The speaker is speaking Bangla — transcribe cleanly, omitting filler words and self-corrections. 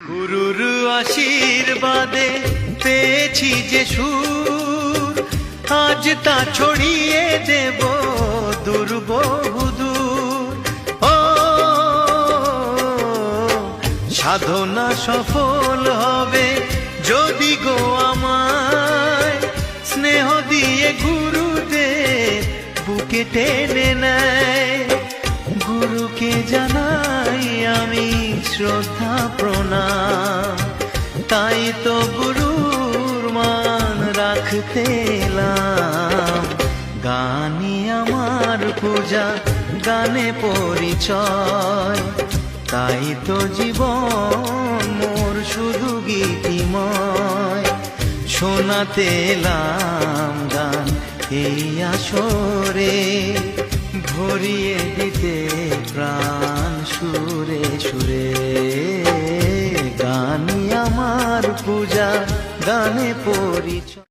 গুরুর আশীর্বাদে পেয়েছি যে সুর, আজ তা ছড়িয়ে দেব দূর বহুদূর। ও সাধনা সফল হবে যদি গো আমায় স্নেহ দিয়ে গুরুদেব বুকে টেনে নেয়। গুরুকে জানাই আমি শ্রদ্ধা প্রণাম, তাই তো গুরুর মান রাখতে এলাম। গানই আমার পূজা, গানে পরিচয়, তাই তো জীবন মোর শুধু গীতিময়। শোনাতে এলাম গান এই আসরে, ভরিয়ে দিতে প্রাণ সুরে সুরে। গানই আমার পূজা, গানে পরিচয়।